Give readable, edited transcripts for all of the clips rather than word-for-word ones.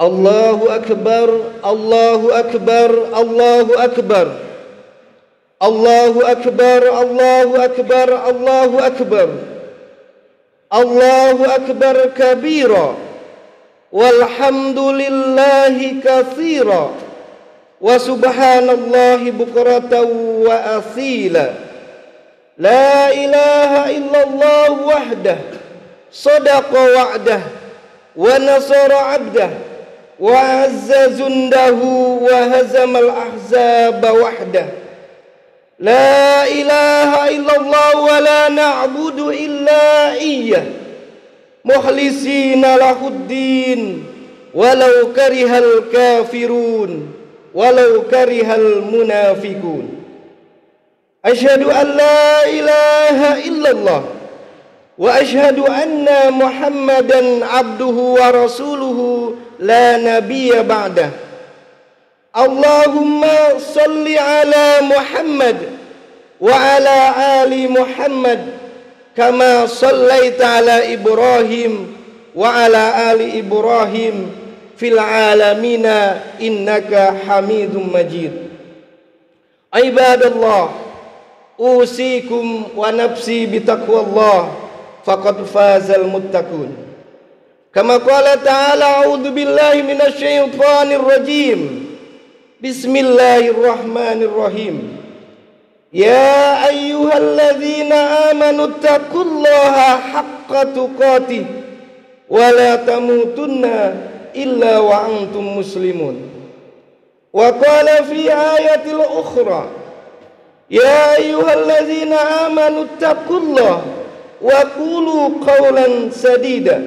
Allahu akbar, Allahu akbar, Allahu akbar. Allahu akbar, Allahu akbar, Allahu akbar. Allahu akbar kabira, walhamdulillahi katsira, wa subhanallahi bukratan wa asila. La ilaha illallah wahdah, sadaqa wa'dah, wa nasara 'abdah, wa azza jundahu, wa hazamal ahzaba wahdah. La ilaha illallah wa la na'budu illa iyyah, mukhlisina lahuddin, walau karihal kafirun, walau karihal munafiqun. Asyhadu an la ilaha illallah wa asyhadu anna Muhammadan abduhu wa rasuluhu la nabiyya ba'dah. Allahumma salli ala Muhammad wa ala ali Muhammad kama sallaita ala Ibrahim wa ala ali Ibrahim fil alamina innaka Hamidum Majid. Ibadallah, usikum wa nafsi bitaqwallah, faqad fazal muttaqun. Kama qala ta'ala, a'udzu billahi minasy syaithanir rajim. Bismillahirrahmanirrahim. Ya ayyuhalladzina amanu taqullaha haqqa tuqatih wa la tamutunna illa wa antum muslimun. Wa qala fi ayatil ukhra, Ya ayyuhalladzina amanu taqullaha wa qulu qawlan sadida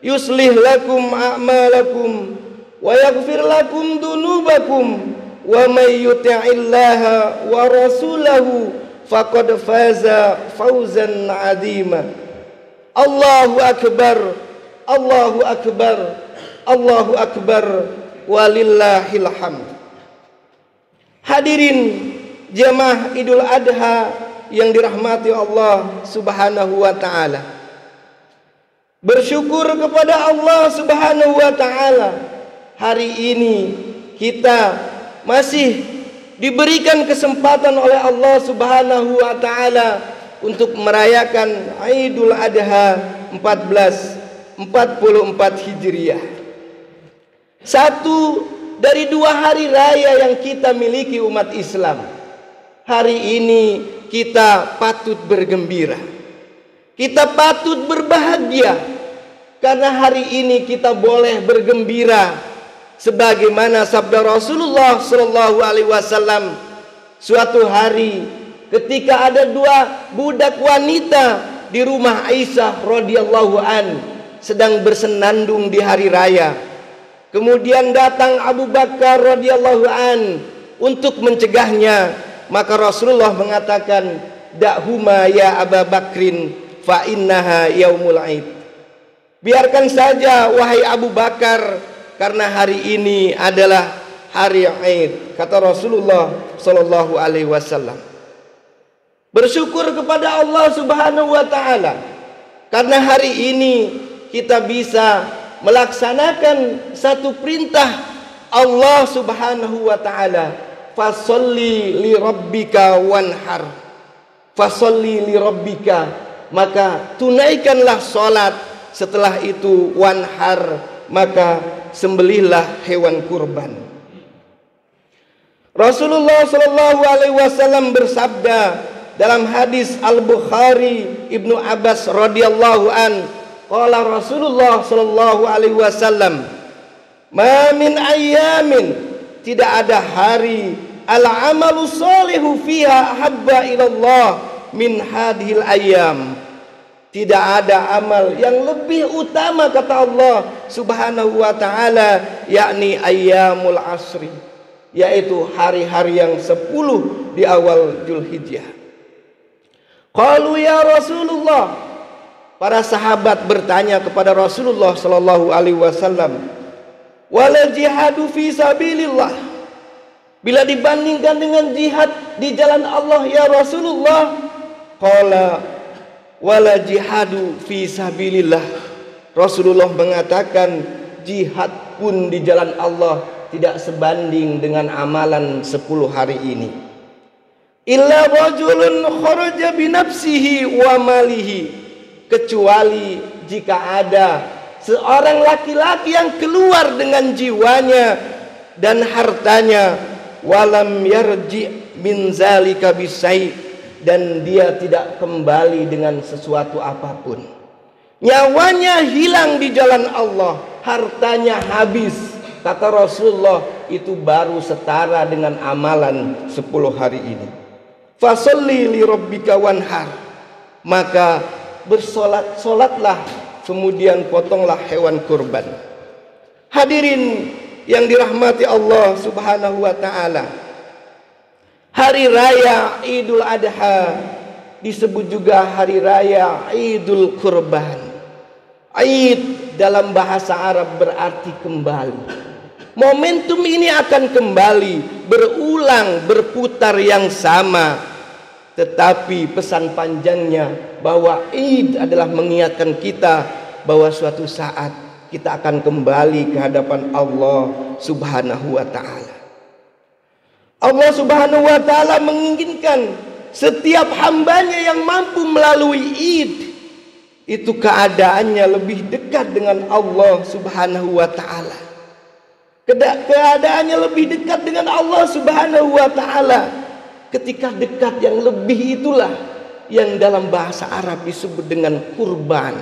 yuslih lakum a'malakum wa yaghfir lakum dunubakum wa may yuti'illaha wa rasulahu faqad faza fawzan 'azima. Allahu akbar, Allahu akbar, Allahu akbar, walillahil hamd. Hadirin jamaah Idul Adha yang dirahmati Allah Subhanahu wa taala. Bersyukur kepada Allah Subhanahu wa taala, hari ini kita masih diberikan kesempatan oleh Allah Subhanahu wa taala untuk merayakan Idul Adha 1444 Hijriah. Satu dari dua hari raya yang kita miliki umat Islam. Hari ini kita patut bergembira, kita patut berbahagia, karena hari ini kita boleh bergembira sebagaimana sabda Rasulullah sallallahu alaihi wasallam. Suatu hari ketika ada dua budak wanita di rumah Aisyah radhiyallahu an sedang bersenandung di hari raya, kemudian datang Abu Bakar radhiyallahu an untuk mencegahnya. Maka Rasulullah mengatakan, "Da'huma ya Abu Bakrin fa innaha yaumul Aid." Biarkan saja wahai Abu Bakar, karena hari ini adalah hari Aid, kata Rasulullah sallallahu alaihi wasallam. Bersyukur kepada Allah Subhanahu wa taala karena hari ini kita bisa melaksanakan satu perintah Allah Subhanahu wa taala. Fasolli li rabbika wanhar, fasolli li rabbika, maka tunaikanlah salat, setelah itu wanhar, maka sembelihlah hewan kurban. Rasulullah sallallahu alaihi wasallam bersabda dalam hadis Al-Bukhari Ibnu Abbas radhiyallahu an, qala Rasulullah sallallahu alaihi wasallam, ma min ayyamin, tidak ada hari al-amalu sholihu fiha habba ilallah min hadhil ayyam. Tidak ada amal yang lebih utama, kata Allah Subhanahu wa taala, yakni ayyamul asri, yaitu hari-hari yang 10 di awal Dzulhijjah. Qalu ya Rasulullah, para sahabat bertanya kepada Rasulullah sallallahu alaihi wasallam, wala jihadu fi sabilillah, bila dibandingkan dengan jihad di jalan Allah ya Rasulullah? Qala wala jihadu fi sabilillah. Rasulullah mengatakan jihad pun di jalan Allah tidak sebanding dengan amalan 10 hari ini. Illa rajulun kharaja binafsihi wa malihi, kecuali jika ada seorang laki-laki yang keluar dengan jiwanya dan hartanya, walam yarji min zalika bisai, dan dia tidak kembali dengan sesuatu apapun. Nyawanya hilang di jalan Allah, hartanya habis. Kata Rasulullah, itu baru setara dengan amalan 10 hari ini. Fasolli li rabbika wanhar, maka bersolat-solatlah, kemudian potonglah hewan kurban. Hadirin yang dirahmati Allah Subhanahu wa ta'ala, hari raya Idul Adha disebut juga hari raya Idul Kurban. Id dalam bahasa Arab berarti kembali. Momentum ini akan kembali, berulang, berputar yang sama. Tetapi pesan panjangnya bahwa Id adalah mengingatkan kita bahwa suatu saat kita akan kembali ke hadapan Allah Subhanahu wa ta'ala. Allah Subhanahu wa ta'ala menginginkan setiap hambanya yang mampu melalui Id itu keadaannya lebih dekat dengan Allah Subhanahu wa ta'ala. Keadaannya lebih dekat dengan Allah Subhanahu wa ta'ala. Ketika dekat yang lebih itulah yang dalam bahasa Arab disebut dengan kurban.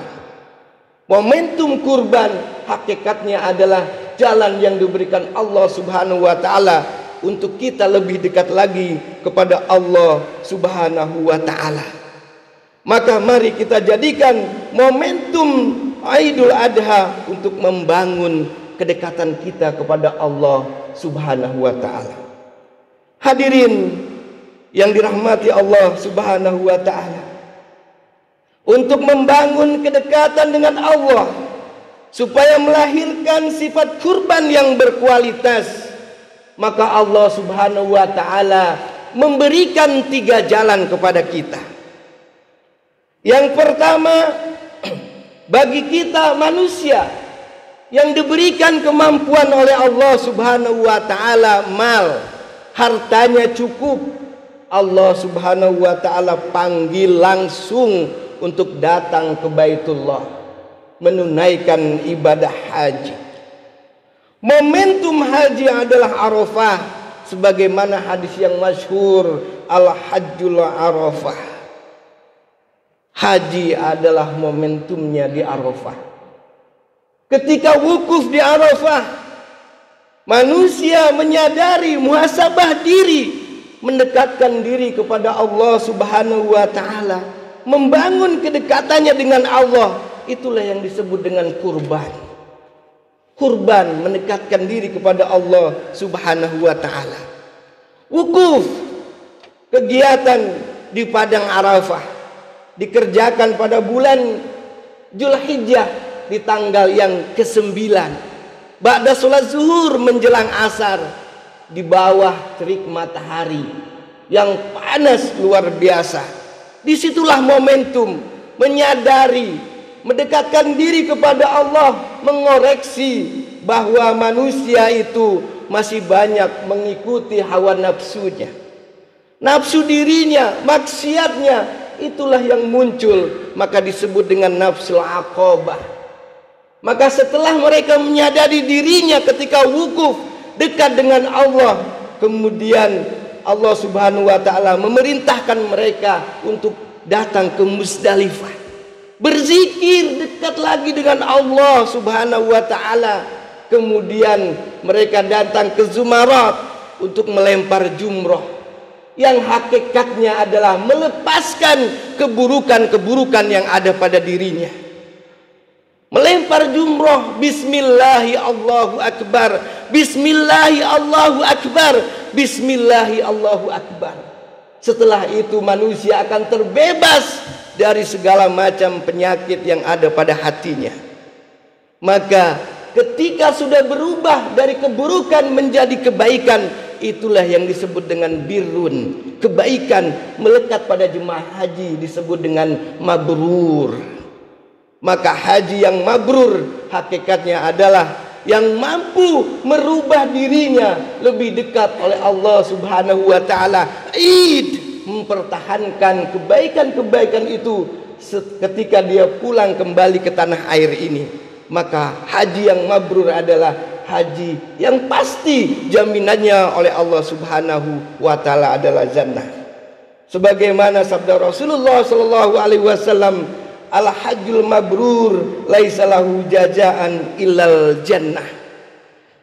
Momentum kurban hakikatnya adalah jalan yang diberikan Allah Subhanahu wa ta'ala untuk kita lebih dekat lagi kepada Allah Subhanahu wa ta'ala. Maka mari kita jadikan momentum Idul Adha untuk membangun kedekatan kita kepada Allah Subhanahu wa ta'ala. Hadirin yang dirahmati Allah Subhanahu wa ta'ala, untuk membangun kedekatan dengan Allah supaya melahirkan sifat kurban yang berkualitas, maka Allah Subhanahu wa ta'ala memberikan 3 jalan kepada kita. Yang pertama, bagi kita manusia yang diberikan kemampuan oleh Allah Subhanahu wa ta'ala, mal, hartanya cukup, Allah Subhanahu wa ta'ala panggil langsung untuk datang ke Baitullah, menunaikan ibadah haji. Momentum haji adalah Arafah, sebagaimana hadis yang masyhur, al-hajjul Arafah. Haji adalah momentumnya di Arafah. Ketika wukuf di Arafah, manusia menyadari, muhasabah diri, mendekatkan diri kepada Allah Subhanahu wa ta'ala, membangun kedekatannya dengan Allah. Itulah yang disebut dengan kurban. Kurban mendekatkan diri kepada Allah Subhanahu wa ta'ala. Wukuf, kegiatan di padang Arafah, dikerjakan pada bulan Zulhijjah di tanggal yang ke-9, ba'da sholat zuhur menjelang asar, di bawah terik matahari yang panas luar biasa. Disitulah momentum menyadari, mendekatkan diri kepada Allah, mengoreksi bahwa manusia itu masih banyak mengikuti hawa nafsunya, nafsu dirinya, maksiatnya, itulah yang muncul, maka disebut dengan nafsul aqabah. Maka setelah mereka menyadari dirinya ketika wukuf dekat dengan Allah, kemudian Allah Subhanahu wa ta'ala memerintahkan mereka untuk datang ke Musdalifah, berzikir dekat lagi dengan Allah Subhanahu wa ta'ala. Kemudian mereka datang ke Zumarat untuk melempar jumroh, yang hakikatnya adalah melepaskan keburukan-keburukan yang ada pada dirinya. Melempar jumroh, bismillahi Allahu akbar, bismillahi Allahu akbar, bismillahi Allahu akbar. Setelah itu manusia akan terbebas dari segala macam penyakit yang ada pada hatinya. Maka ketika sudah berubah dari keburukan menjadi kebaikan, itulah yang disebut dengan birrun, kebaikan melekat pada jemaah haji disebut dengan mabrur. Maka haji yang mabrur hakikatnya adalah yang mampu merubah dirinya lebih dekat oleh Allah Subhanahu wa taala. Id mempertahankan kebaikan-kebaikan itu ketika dia pulang kembali ke tanah air ini. Maka haji yang mabrur adalah haji yang pasti jaminannya oleh Allah Subhanahu wa taala adalah jannah. Sebagaimana sabda Rasulullah sallallahu alaihi wasallam, al hajjul mabrur laisa lahu jazaan illal jannah.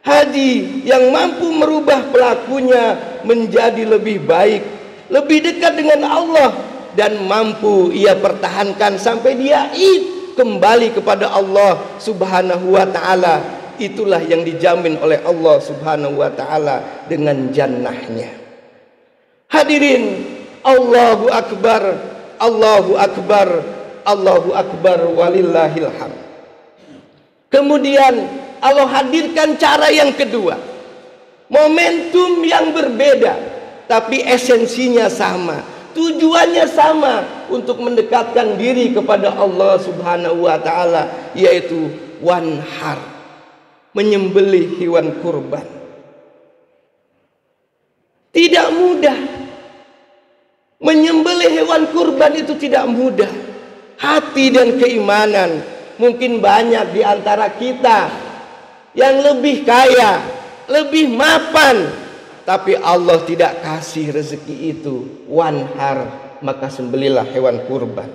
Haji yang mampu merubah pelakunya menjadi lebih baik, lebih dekat dengan Allah, dan mampu ia pertahankan sampai dia kembali kepada Allah Subhanahu wa taala, itulah yang dijamin oleh Allah Subhanahu wa taala dengan jannahnya. Hadirin, Allahu akbar, Allahu akbar, Allahu akbar walillahil hamd. Kemudian Allah hadirkan cara yang kedua, momentum yang berbeda tapi esensinya sama, tujuannya sama, untuk mendekatkan diri kepada Allah Subhanahu wa taala, yaitu wanhar, menyembelih hewan kurban. Tidak mudah menyembelih hewan kurban, itu tidak mudah. Hati dan keimanan, mungkin banyak di antara kita yang lebih kaya, lebih mapan, tapi Allah tidak kasih rezeki itu. Wanhar, maka sembelilah hewan kurban.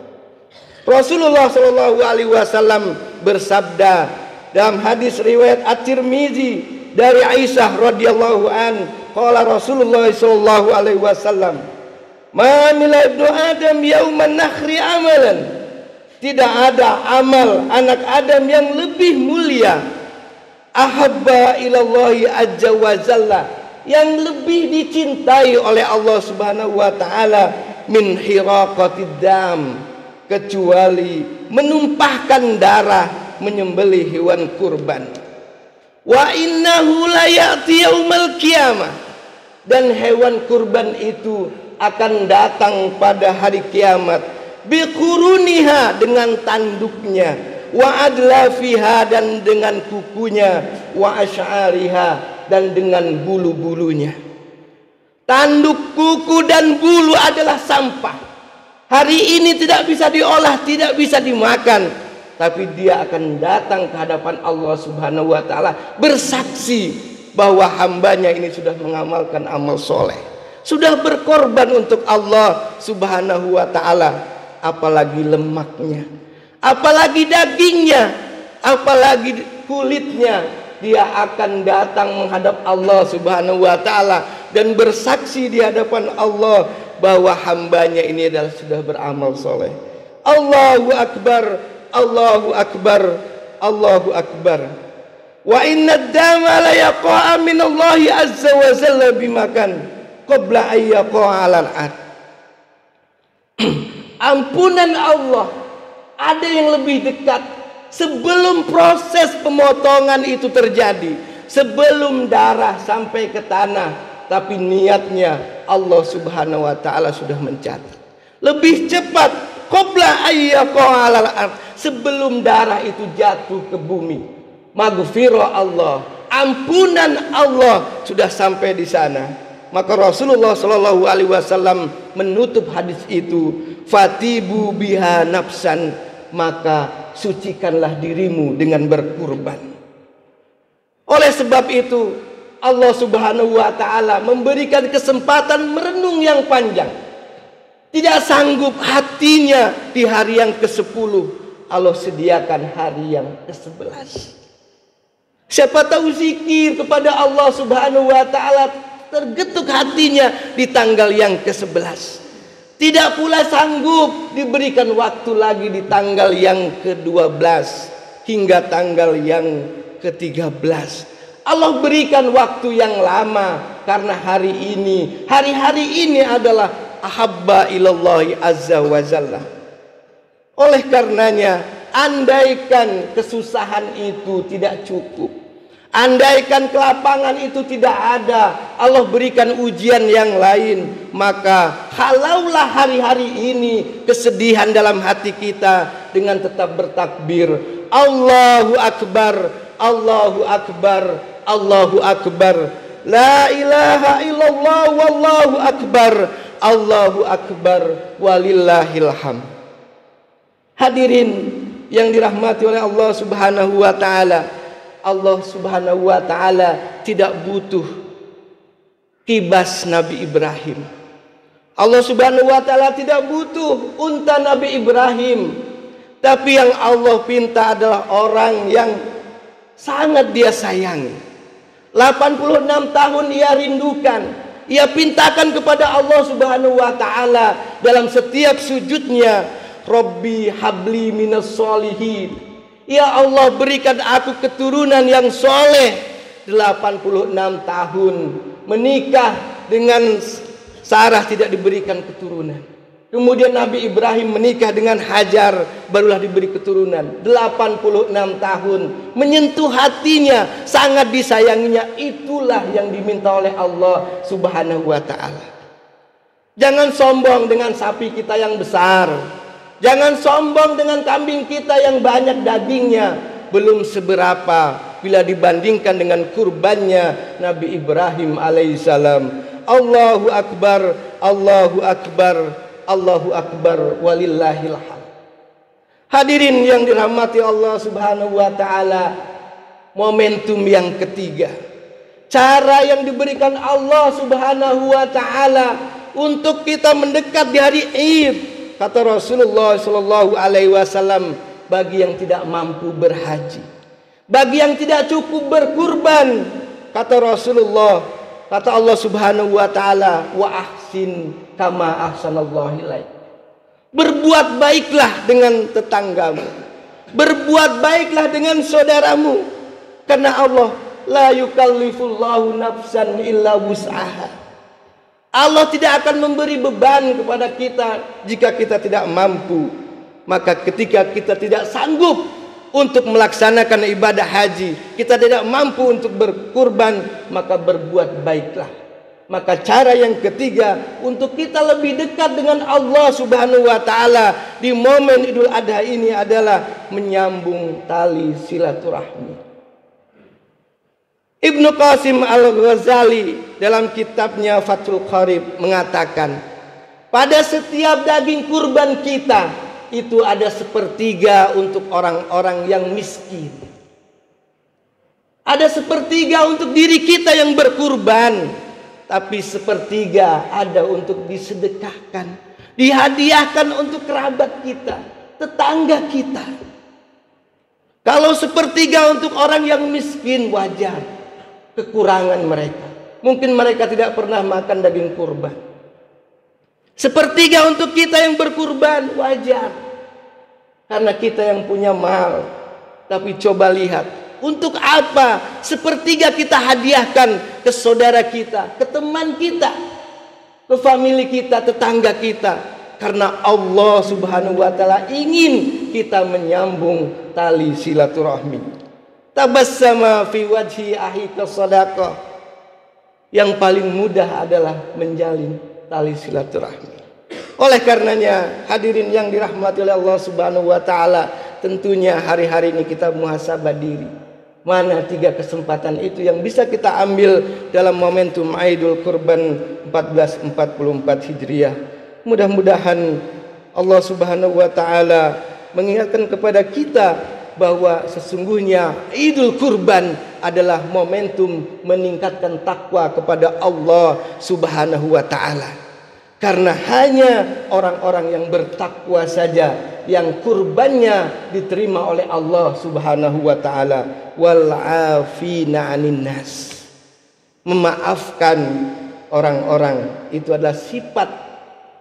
Rasulullah Shallallahu Alaihi Wasallam bersabda dalam hadis riwayat At-Tirmizi dari Aisyah radhiyallahu an, qala Rasulullah Shallallahu Alaihi Wasallam, ma mila ibnu Adam yauman nakhri amalan. Tidak ada amal anak Adam yang lebih mulia, ahabba ilallahi azza wa jalla, yang lebih dicintai oleh Allah Subhanahu wa taala, min hiraqatid dam, kecuali menumpahkan darah, menyembelih hewan kurban. Wa innahu la ya'ti yaumal qiyamah, dan hewan kurban itu akan datang pada hari kiamat, biquruniha, dengan tanduknya, wa adlafiha, dan dengan kukunya, wa asy'ariha, dan dengan bulu-bulunya. Tanduk, kuku, dan bulu adalah sampah. Hari ini tidak bisa diolah, tidak bisa dimakan, tapi dia akan datang ke hadapan Allah Subhanahu wa taala bersaksi bahwa hambanya ini sudah mengamalkan amal soleh, sudah berkorban untuk Allah Subhanahu wa taala. Apalagi lemaknya, apalagi dagingnya, apalagi kulitnya, dia akan datang menghadap Allah Subhanahu wa taala dan bersaksi di hadapan Allah bahwa hambanya ini adalah sudah beramal soleh. Allahu akbar, Allahu akbar, Allahu akbar. Wa inna dama la yaqa'a min Allah azza wa jalla bimakan qabla an yaqa'a 'alal 'ad. Ampunan Allah ada yang lebih dekat sebelum proses pemotongan itu terjadi, sebelum darah sampai ke tanah, tapi niatnya Allah Subhanahu wa taala sudah mencatat. Lebih cepat, qabla ayyaqa'al ard, sebelum darah itu jatuh ke bumi. Maghfirah Allah, ampunan Allah sudah sampai di sana. Maka Rasulullah Shallallahu Alaihi Wasallam menutup hadis itu, fatibu biha nafsan, maka sucikanlah dirimu dengan berkurban. Oleh sebab itu Allah Subhanahu wa taala memberikan kesempatan merenung yang panjang. Tidak sanggup hatinya di hari yang ke-10, Allah sediakan hari yang ke-11. Siapa tahu zikir kepada Allah Subhanahu wa taala tergetuk hatinya di tanggal yang ke-11. Tidak pula sanggup diberikan waktu lagi di tanggal yang ke-12 hingga tanggal yang ke-13. Allah berikan waktu yang lama karena hari-hari ini adalah ahabba ilallahi azza wa jalla. Oleh karenanya, andaikan kesusahan itu tidak cukup, andaikan kelapangan itu tidak ada, Allah berikan ujian yang lain, maka kalaulah hari-hari ini kesedihan dalam hati kita dengan tetap bertakbir Allahu akbar, Allahu Akbar, Allahu Akbar, la ilaha illallah, wallahu akbar, Allahu Akbar, walillahil hamd. Hadirin yang dirahmati oleh Allah Subhanahu wa taala, Allah Subhanahu wa taala tidak butuh kibas Nabi Ibrahim. Allah Subhanahu wa taala tidak butuh unta Nabi Ibrahim. Tapi yang Allah pinta adalah orang yang sangat dia sayangi. 86 tahun ia rindukan. Ia pintakan kepada Allah Subhanahu wa taala dalam setiap sujudnya, Rabbi habli minas solihin. Ya Allah, berikan aku keturunan yang soleh. 86 tahun menikah dengan Sarah, tidak diberikan keturunan. Kemudian Nabi Ibrahim menikah dengan Hajar, barulah diberi keturunan. 86 tahun menyentuh hatinya, sangat disayanginya. Itulah yang diminta oleh Allah Subhanahu wa ta'ala. Jangan sombong dengan sapi kita yang besar. Jangan sombong dengan kambing kita yang banyak dagingnya. Belum seberapa bila dibandingkan dengan kurbannya Nabi Ibrahim alaihissalam. Allahu Akbar, Allahu Akbar, Allahu Akbar, walillahil hamd. Hadirin yang dirahmati Allah Subhanahu wa taala, momentum yang ketiga, cara yang diberikan Allah Subhanahu wa taala untuk kita mendekat di hari Id. Kata Rasulullah sallallahu alaihi wasallam, bagi yang tidak mampu berhaji, bagi yang tidak cukup berkurban, kata Rasulullah, kata Allah Subhanahu wa taala, wa ahsin kama ahsanallahu ilaik. Berbuat baiklah dengan tetanggamu, berbuat baiklah dengan saudaramu, karena Allah la yukallifullahu nafsan illa wus'aha. Allah tidak akan memberi beban kepada kita jika kita tidak mampu. Maka ketika kita tidak sanggup untuk melaksanakan ibadah haji, kita tidak mampu untuk berkurban, maka berbuat baiklah. Maka cara yang ketiga untuk kita lebih dekat dengan Allah Subhanahu wa taala di momen Idul Adha ini adalah menyambung tali silaturahmi. Ibnu Qasim Al-Ghazali dalam kitabnya Fathul Qarib mengatakan, pada setiap daging kurban kita itu ada sepertiga untuk orang-orang yang miskin. Ada sepertiga untuk diri kita yang berkurban, tapi sepertiga ada untuk disedekahkan, dihadiahkan untuk kerabat kita, tetangga kita. Kalau sepertiga untuk orang yang miskin, wajar kekurangan mereka. Mungkin mereka tidak pernah makan daging kurban. Sepertiga untuk kita yang berkurban, wajar, karena kita yang punya mal. Tapi coba lihat, untuk apa sepertiga kita hadiahkan ke saudara kita, ke teman kita, ke famili kita, tetangga kita? Karena Allah Subhanahu wa taala ingin kita menyambung tali silaturahmi. Tabassama fi wajhi ahika sadaqah. Yang paling mudah adalah menjalin tali silaturahmi. Oleh karenanya, hadirin yang dirahmati oleh Allah Subhanahu wa taala, tentunya hari-hari ini kita muhasabah diri. Mana 3 kesempatan itu yang bisa kita ambil dalam momentum Aidul Kurban 1444 Hijriah. Mudah-mudahan Allah Subhanahu wa taala mengingatkan kepada kita bahwa sesungguhnya Idul Kurban adalah momentum meningkatkan takwa kepada Allah Subhanahu wa taala. Karena hanya orang-orang yang bertakwa saja yang kurbannya diterima oleh Allah Subhanahu wa taala. Wal 'afina 'anin nas. Memaafkan orang-orang itu adalah sifat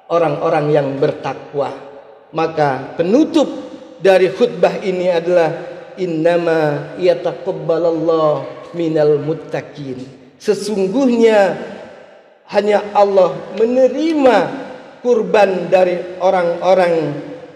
orang-orang yang bertakwa. Maka penutup dari khutbah ini adalah innama yataqabbalallahu minal muttaqin. Sesungguhnya hanya Allah menerima kurban dari orang-orang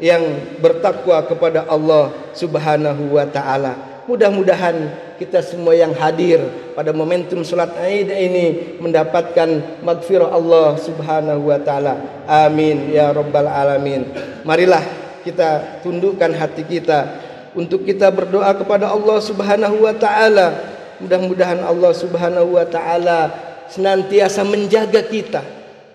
yang bertakwa kepada Allah Subhanahu wa taala. Mudah-mudahan kita semua yang hadir pada momentum salat Id ini mendapatkan maghfirah Allah Subhanahu wa taala. Amin ya rabbal alamin. Marilah kita tundukkan hati kita untuk kita berdoa kepada Allah Subhanahu wa taala. Mudah-mudahan Allah Subhanahu wa taala senantiasa menjaga kita,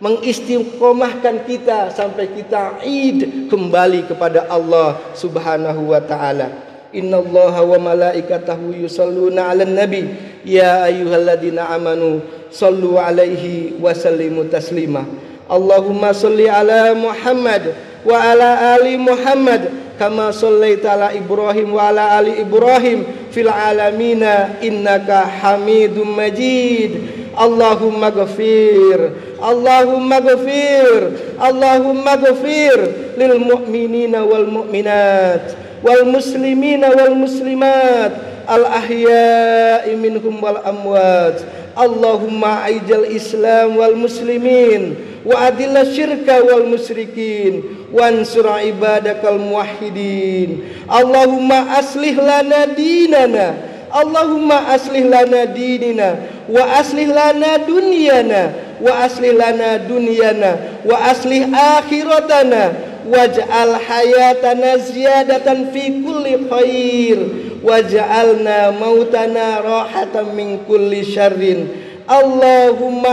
mengistiqomahkan kita sampai kita id kembali kepada Allah Subhanahu wa taala. Innallaha wa malaikatahu yusholluna 'alan nabi ya ayyuhalladzina amanu shallu 'alaihi wa sallimu taslima. Allahumma shalli ala Muhammad wa ala ali Muhammad kama shallaita ala Ibrahim wa ala ali Ibrahim fil alamina innaka Hamidum Majid. Allahumma ghafir, Allahumma ghafir, Allahumma ghafir lil mu'minina wal mu'minat wal muslimina wal muslimat al ahya'i minhum wal amwat. Allahumma aijal Islam wal muslimin wa adilla syirka wal musyrikin wansur ibadakal muwahhidin. Allahumma aslih lana dinana, Allahumma aslih lana dinina wa aslih lana dunyana wa aslih lana dunyana wa aslih akhiratana waj'al hayatana ziyadatan fi kulli khair waj'alna mautana rahatan min kulli syarrin. Allahumma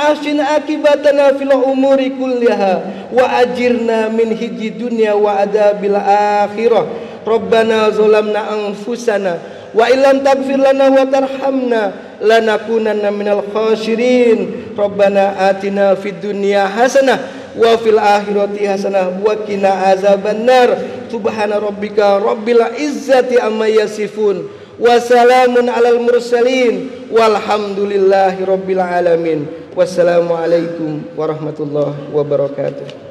ahsin akibatana fil umuri kulliha wa ajirna min hijji dunya wa adabil akhirah. Rabbana zalamna anfusana wa illam taghfir lana wa tarhamna lanakunanna minal khasirin. Rabbana atina fid dunya hasanah wa fil akhirati hasanah wa qina azabannar. Subhana rabbika rabbil izzati amma yasifun wa salamun alal mursalin walhamdulillahi rabbil alamin. Wassalamu alaikum warahmatullahi wabarakatuh.